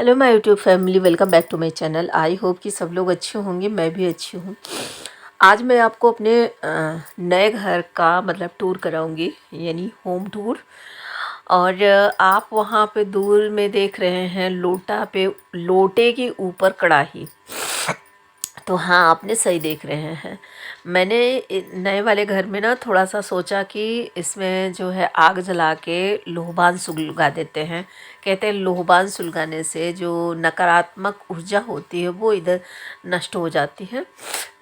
Hello my YouTube family, welcome back to my channel. I hope कि सब लोग अच्छे होंगे, मैं भी अच्छी हूँ। आज मैं आपको अपने नए घर का मतलब टूर कराऊंगी, यानी होम टूर। और आप वहाँ पे दूर में देख रहे हैं लोटे के ऊपर कढ़ाई। तो हाँ, आपने सही देख रहे हैं। मैंने नए वाले घर में ना थोड़ा सा सोचा कि इसमें जो है आग जला के लोहबान सुलगा देते हैं। कहते हैं लोहबान सुलगाने से जो नकारात्मक ऊर्जा होती है वो इधर नष्ट हो जाती है।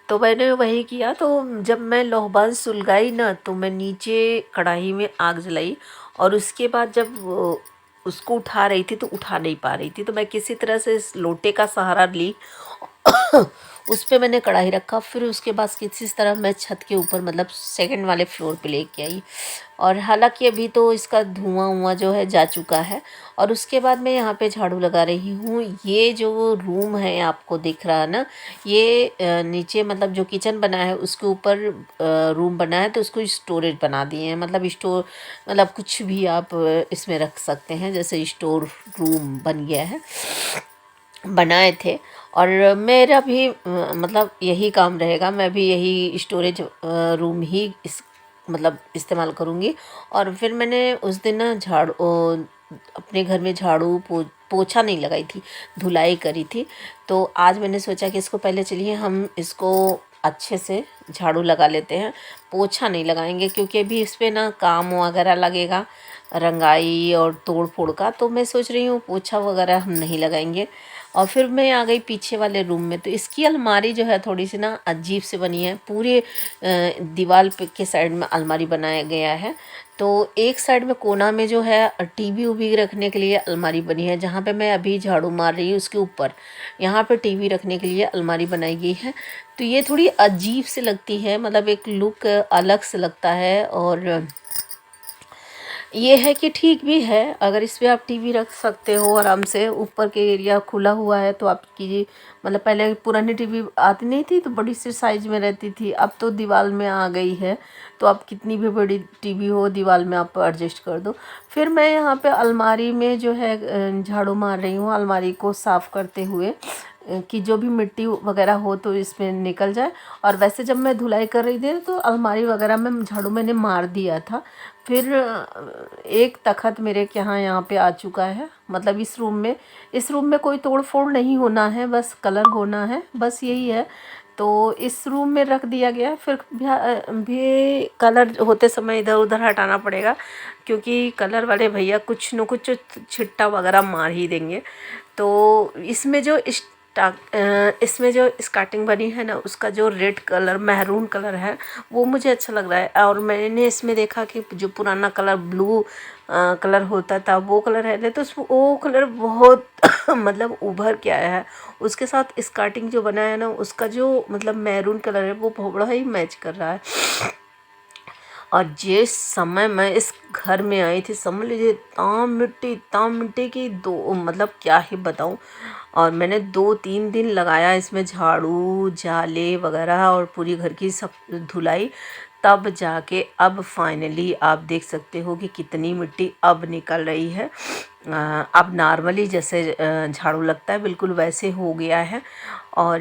तो मैंने वही किया। तो जब मैं लोहबान सुलगाई ना, तो मैं नीचे कढ़ाई में आग जलाई। और उसके बाद जब उसको उठा रही थी तो उठा नहीं पा रही थी, तो मैं किसी तरह से इस लोटे का सहारा ली। उस पे मैंने कढ़ाई रखा, फिर उसके बाद किसी तरह मैं छत के ऊपर मतलब सेकंड वाले फ्लोर पे लेके आई। और हालांकि अभी तो इसका धुआं जो है जा चुका है। और उसके बाद मैं यहाँ पे झाड़ू लगा रही हूँ। ये जो रूम है आपको दिख रहा है ना, ये नीचे मतलब जो किचन बना है उसके ऊपर रूम बना है, तो उसको स्टोरेज बना दिए हैं। मतलब स्टोर मतलब कुछ भी आप इसमें रख सकते हैं, जैसे स्टोर रूम बन गया है, बनाए थे। और मेरा भी मतलब यही काम रहेगा, मैं भी यही स्टोरेज रूम ही मतलब इस्तेमाल करूँगी। और फिर मैंने उस दिन ना अपने घर में झाड़ू पोछा नहीं लगाई थी, धुलाई करी थी। तो आज मैंने सोचा कि इसको पहले चलिए हम इसको अच्छे से झाड़ू लगा लेते हैं। पोछा नहीं लगाएंगे क्योंकि अभी इस पर ना काम वगैरह लगेगा, रंगाई और तोड़ फोड़ का। तो मैं सोच रही हूँ पोछा वगैरह हम नहीं लगाएंगे। और फिर मैं आ गई पीछे वाले रूम में। तो इसकी अलमारी जो है थोड़ी सी ना अजीब से बनी है। पूरे दीवार पे के साइड में अलमारी बनाया गया है। तो एक साइड में कोना में जो है टीवी उवी रखने के लिए अलमारी बनी है, जहाँ पे मैं अभी झाड़ू मार रही हूँ उसके ऊपर यहाँ पे टीवी रखने के लिए अलमारी बनाई गई है। तो ये थोड़ी अजीब से लगती है, मतलब एक लुक अलग से लगता है। और ये है कि ठीक भी है, अगर इस पे आप टीवी रख सकते हो आराम से। ऊपर के एरिया खुला हुआ है तो आपकी मतलब पहले पुरानी टीवी आती नहीं थी तो बड़ी सी साइज में रहती थी, अब तो दीवार में आ गई है। तो आप कितनी भी बड़ी टीवी हो दीवार में आप एडजस्ट कर दो। फिर मैं यहाँ पे अलमारी में जो है झाड़ू मार रही हूँ, अलमारी को साफ़ करते हुए कि जो भी मिट्टी वगैरह हो तो इसमें निकल जाए। और वैसे जब मैं धुलाई कर रही थी तो अलमारी वगैरह में झाड़ू मैंने मार दिया था। फिर एक तखत मेरे यहाँ पे आ चुका है। मतलब इस रूम में कोई तोड़ फोड़ नहीं होना है, बस कलर होना है, बस यही है। तो इस रूम में रख दिया गया। फिर भी कलर होते समय इधर उधर हटाना पड़ेगा, क्योंकि कलर वाले भैया कुछ न कुछ छिट्टा वगैरह मार ही देंगे। तो इसमें जो स्टार्टिंग बनी है ना, उसका जो रेड कलर मैरून कलर है वो मुझे अच्छा लग रहा है। और मैंने इसमें देखा कि जो पुराना कलर ब्लू कलर होता था वो कलर है, तो वो कलर बहुत मतलब उभर के आया है। उसके साथ स्कार्टिंग जो बना है ना, उसका जो मतलब मैरून कलर है वो बड़ा ही मैच कर रहा है। और जिस समय मैं इस घर में आई थी, समझ लीजिए ताम मिट्टी की दो मतलब क्या ही बताऊं। और मैंने 2-3 दिन लगाया इसमें झाड़ू जाले वगैरह और पूरी घर की सब धुलाई, तब जाके अब फाइनली आप देख सकते हो कि कितनी मिट्टी अब निकल रही है। अब नॉर्मली जैसे झाड़ू लगता है बिल्कुल वैसे हो गया है। और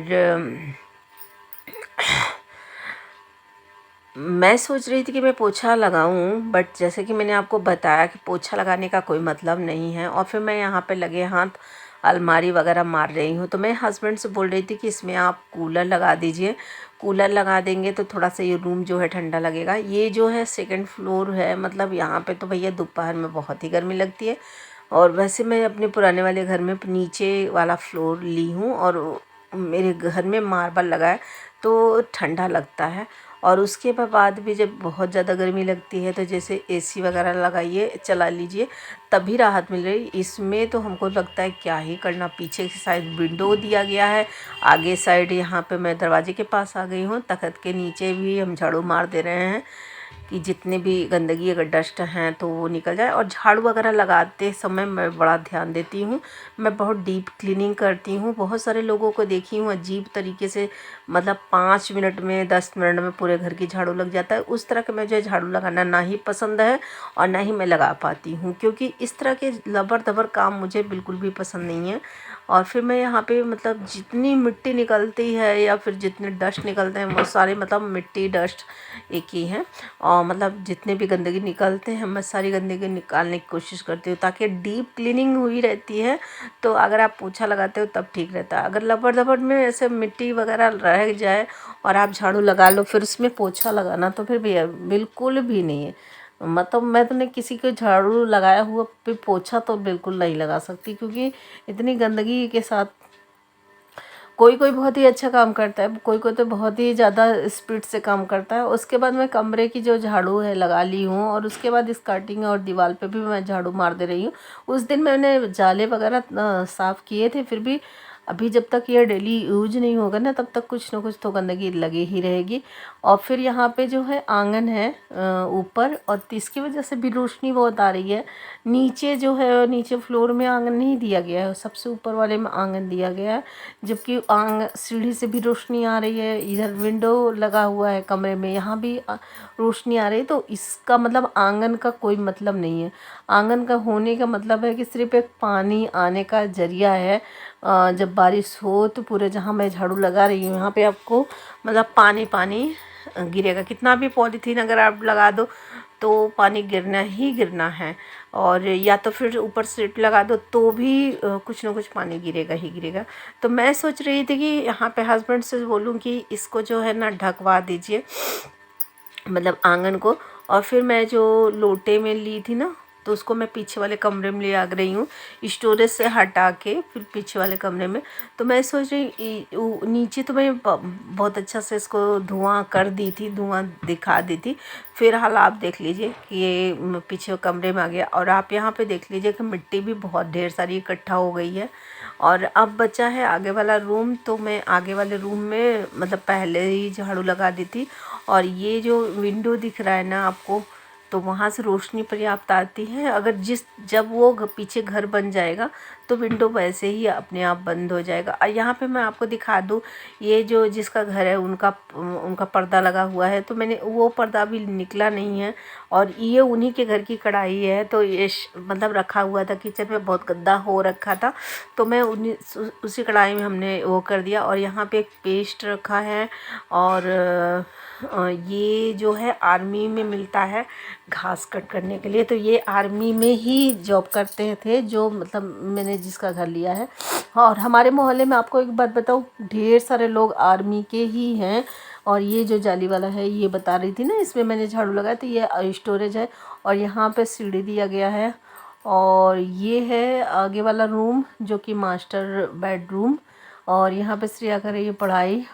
मैं सोच रही थी कि मैं पोछा लगाऊं, बट जैसे कि मैंने आपको बताया कि पोछा लगाने का कोई मतलब नहीं है। और फिर मैं यहाँ पे लगे हाथ अलमारी वगैरह मार रही हूँ। तो मैं हस्बैंड से बोल रही थी कि इसमें आप कूलर लगा दीजिए, कूलर लगा देंगे तो थोड़ा सा ये रूम जो है ठंडा लगेगा। ये जो है सेकंड फ्लोर है, मतलब यहाँ पे तो भैया दोपहर में बहुत ही गर्मी लगती है। और वैसे मैं अपने पुराने वाले घर में नीचे वाला फ्लोर ली हूँ, और मेरे घर में मार्बल लगा है तो ठंडा लगता है। और उसके बाद भी जब बहुत ज़्यादा गर्मी लगती है तो जैसे एसी वगैरह लगाइए, चला लीजिए, तभी राहत मिल रही। इसमें तो हमको लगता है क्या ही करना। पीछे की साइड विंडो दिया गया है, आगे साइड यहाँ पे मैं दरवाजे के पास आ गई हूँ, तख्त के नीचे भी हम झाड़ू मार दे रहे हैं कि जितने भी गंदगी अगर डस्ट हैं तो वो निकल जाए। और झाड़ू वगैरह लगाते समय मैं बड़ा ध्यान देती हूँ, मैं बहुत डीप क्लीनिंग करती हूँ। बहुत सारे लोगों को देखी हूँ अजीब तरीके से, मतलब 5 मिनट में 10 मिनट में पूरे घर की झाड़ू लग जाता है। उस तरह के मुझे झाड़ू लगाना ना ही पसंद है और ना ही मैं लगा पाती हूँ, क्योंकि इस तरह के लबर दबर काम मुझे बिल्कुल भी पसंद नहीं है। और फिर मैं यहाँ पे मतलब जितनी मिट्टी निकलती है या फिर जितने डस्ट निकलते हैं वो सारे मतलब मिट्टी डस्ट एक ही है। और मतलब जितने भी गंदगी निकलते हैं मैं सारी गंदगी निकालने की कोशिश करती हूँ, ताकि डीप क्लीनिंग हुई रहती है। तो अगर आप पोछा लगाते हो तब ठीक रहता है। अगर लपड़ धपड़ में ऐसे मिट्टी वगैरह रह जाए और आप झाड़ू लगा लो फिर उसमें पोछा लगाना, तो फिर भी बिल्कुल भी नहीं है। मतलब मैं तो नहीं किसी को झाड़ू लगाया हुआ पे पोछा तो बिल्कुल नहीं लगा सकती, क्योंकि इतनी गंदगी के साथ कोई कोई बहुत ही अच्छा काम करता है, कोई कोई तो बहुत ही ज़्यादा स्पीड से काम करता है। उसके बाद मैं कमरे की जो झाड़ू है लगा ली हूँ, और उसके बाद स्कर्टिंग और दीवार पे भी मैं झाड़ू मार दे रही हूँ। उस दिन मैंने जाले वगैरह साफ़ किए थे, फिर भी अभी जब तक ये डेली यूज नहीं होगा ना तब तक कुछ ना कुछ तो गंदगी लगी ही रहेगी। और फिर यहाँ पे जो है आंगन है ऊपर, और इसकी वजह से भी रोशनी बहुत आ रही है। नीचे जो है नीचे फ्लोर में आंगन नहीं दिया गया है, सबसे ऊपर वाले में आंगन दिया गया है, जबकि सीढ़ी से भी रोशनी आ रही है। इधर विंडो लगा हुआ है कमरे में, यहाँ भी रोशनी आ रही है। तो इसका मतलब आंगन का कोई मतलब नहीं है। आंगन का होने का मतलब है कि सिर्फ एक पानी आने का जरिया है। जब बारिश हो तो पूरे जहाँ मैं झाड़ू लगा रही हूँ यहाँ पे आपको मतलब पानी पानी गिरेगा। कितना भी पॉलीथीन अगर आप लगा दो तो पानी गिरना ही गिरना है, और या तो फिर ऊपर सीट लगा दो तो भी कुछ ना कुछ पानी गिरेगा ही गिरेगा। तो मैं सोच रही थी कि यहाँ पे हस्बैंड से बोलूँ कि इसको जो है ना ढकवा दीजिए, मतलब आंगन को। और फिर मैं जो लोटे में ली थी ना तो उसको मैं पीछे वाले कमरे में ले आ गई हूँ, स्टोरेज से हटा के फिर पीछे वाले कमरे में। तो मैं सोच रही नीचे तो मैं बहुत अच्छा से इसको धुआं कर दी थी, धुआं दिखा दी थी। फिर हाल आप देख लीजिए कि ये पीछे कमरे में आ गया, और आप यहाँ पे देख लीजिए कि मिट्टी भी बहुत ढेर सारी इकट्ठा हो गई है। और अब बचा है आगे वाला रूम, तो मैं आगे वाले रूम में मतलब पहले ही झाड़ू लगा दी थी। और ये जो विंडो दिख रहा है ना आपको, तो वहाँ से रोशनी पर्याप्त आती है। अगर जब वो पीछे घर बन जाएगा तो विंडो वैसे ही अपने आप बंद हो जाएगा। और यहाँ पे मैं आपको दिखा दूँ, ये जो जिसका घर है उनका उनका पर्दा लगा हुआ है, तो मैंने वो पर्दा भी निकला नहीं है। और ये उन्हीं के घर की कढ़ाई है, तो ये मतलब रखा हुआ था किचन में, बहुत गंदा हो रखा था, तो मैं उसी कढ़ाई में हमने वो कर दिया। और यहाँ पे एक पेस्ट रखा है, और ये जो है आर्मी में मिलता है घास कट करने के लिए, तो ये आर्मी में ही जॉब करते थे जो मतलब मैंने जिसका घर लिया है। और हमारे मोहल्ले में आपको एक बात बताऊँ, ढेर सारे लोग आर्मी के ही हैं। और ये जो जाली वाला है ये बता रही थी ना, इसमें मैंने झाड़ू लगाया, तो ये स्टोरेज है। और यहाँ पे सीढ़ी दिया गया है, और ये है आगे वाला रूम जो कि मास्टर बेडरूम। और यहाँ पे श्रेया कर रही है पढ़ाई।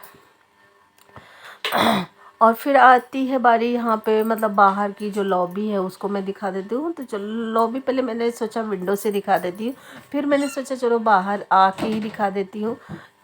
और फिर आती है बारी यहाँ पे मतलब बाहर की जो लॉबी है उसको मैं दिखा देती हूँ। तो चलो लॉबी पहले मैंने सोचा विंडो से दिखा देती हूँ, फिर मैंने सोचा चलो बाहर आके ही दिखा देती हूँ।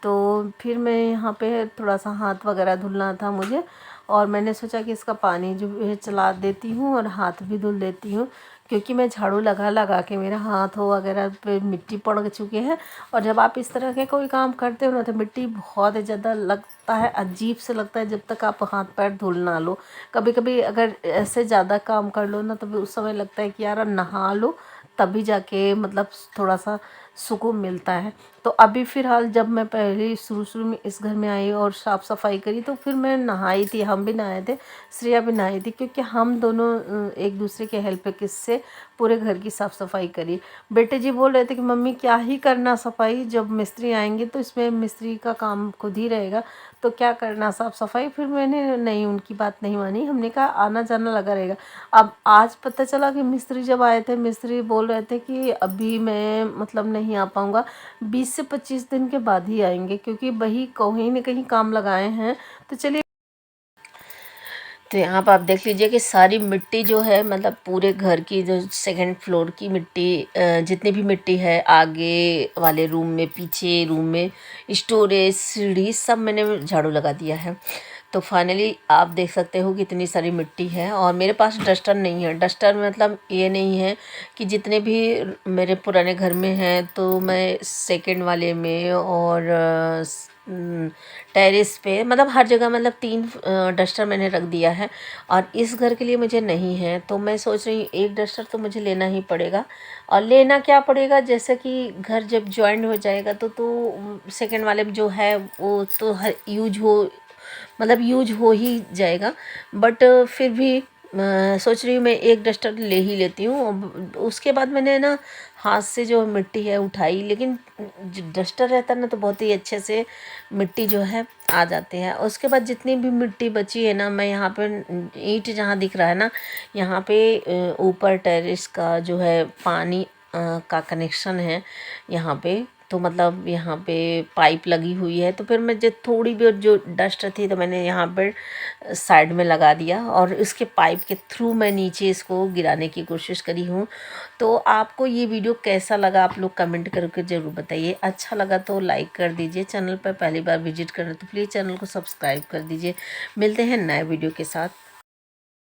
तो फिर मैं यहाँ पे थोड़ा सा हाथ वगैरह धुलना था मुझे, और मैंने सोचा कि इसका पानी जो है चला देती हूँ और हाथ भी धुल देती हूँ, क्योंकि मैं झाड़ू लगा लगा के मेरा हाथ हो वगैरह पे मिट्टी पड़ चुके हैं। और जब आप इस तरह के कोई काम करते हो ना तो मिट्टी बहुत ज़्यादा लगता है, अजीब से लगता है जब तक आप हाथ पैर धुल ना लो। कभी कभी अगर ऐसे ज़्यादा काम कर लो ना तो उस समय लगता है कि यार नहा लो, तभी जाके मतलब थोड़ा सा सुकून मिलता है। तो अभी फ़िलहाल जब मैं पहले शुरू में इस घर में आई और साफ़ सफाई करी तो फिर मैं नहाई थी, हम भी नहाए थे, श्रेया भी नहाई थी, क्योंकि हम दोनों एक दूसरे के हेल्प किससे पूरे घर की साफ़ सफाई करी। बेटे जी बोल रहे थे कि मम्मी क्या ही करना सफाई, जब मिस्त्री आएंगे तो इसमें मिस्त्री का काम खुद ही रहेगा, तो क्या करना साफ़ सफाई। फिर मैंने नहीं उनकी बात नहीं मानी, हमने कहा आना जाना लगा रहेगा। अब आज पता चला कि मिस्त्री जब आए थे, मिस्त्री बोल रहे थे कि अभी मैं मतलब नहीं आ पाऊँगा, 20 से 25 दिन के बाद ही आएंगे, क्योंकि वही कहीं न कहीं काम लगाए हैं। तो चलिए, तो यहाँ पर आप देख लीजिए कि सारी मिट्टी जो है मतलब पूरे घर की जो सेकंड फ्लोर की मिट्टी, जितनी भी मिट्टी है आगे वाले रूम में, पीछे रूम में, स्टोरेज, सीढ़ी, सब मैंने झाड़ू लगा दिया है। तो फाइनली आप देख सकते हो कि इतनी सारी मिट्टी है और मेरे पास डस्टर नहीं है। डस्टर मतलब ये नहीं है कि जितने भी मेरे पुराने घर में हैं तो मैं सेकंड वाले में और टेरेस पे मतलब हर जगह मतलब 3 डस्टर मैंने रख दिया है और इस घर के लिए मुझे नहीं है। तो मैं सोच रही हूँ एक डस्टर तो मुझे लेना ही पड़ेगा। और लेना क्या पड़ेगा, जैसे कि घर जब जॉइंट हो जाएगा तो सेकंड वाले में जो है वो तो यूज हो मतलब यूज हो ही जाएगा। बट फिर भी सोच रही हूँ मैं एक डस्टर ले ही लेती हूँ। उसके बाद मैंने ना हाथ से जो मिट्टी है उठाई, लेकिन जो डस्टर रहता है ना तो बहुत ही अच्छे से मिट्टी जो है आ जाते हैं। उसके बाद जितनी भी मिट्टी बची है ना, मैं यहाँ पे ईंट जहाँ दिख रहा है ना, यहाँ पे ऊपर टेरेस का जो है पानी का कनेक्शन है यहाँ पे। तो मतलब यहाँ पे पाइप लगी हुई है, तो फिर मैं जो थोड़ी बहुत जो डस्ट थी तो मैंने यहाँ पर साइड में लगा दिया और इसके पाइप के थ्रू मैं नीचे इसको गिराने की कोशिश करी हूँ। तो आपको ये वीडियो कैसा लगा आप लोग कमेंट करके ज़रूर बताइए। अच्छा लगा तो लाइक कर दीजिए। चैनल पर पहली बार विजिट करें तो प्लीज़ चैनल को सब्सक्राइब कर दीजिए। मिलते हैं नए वीडियो के साथ।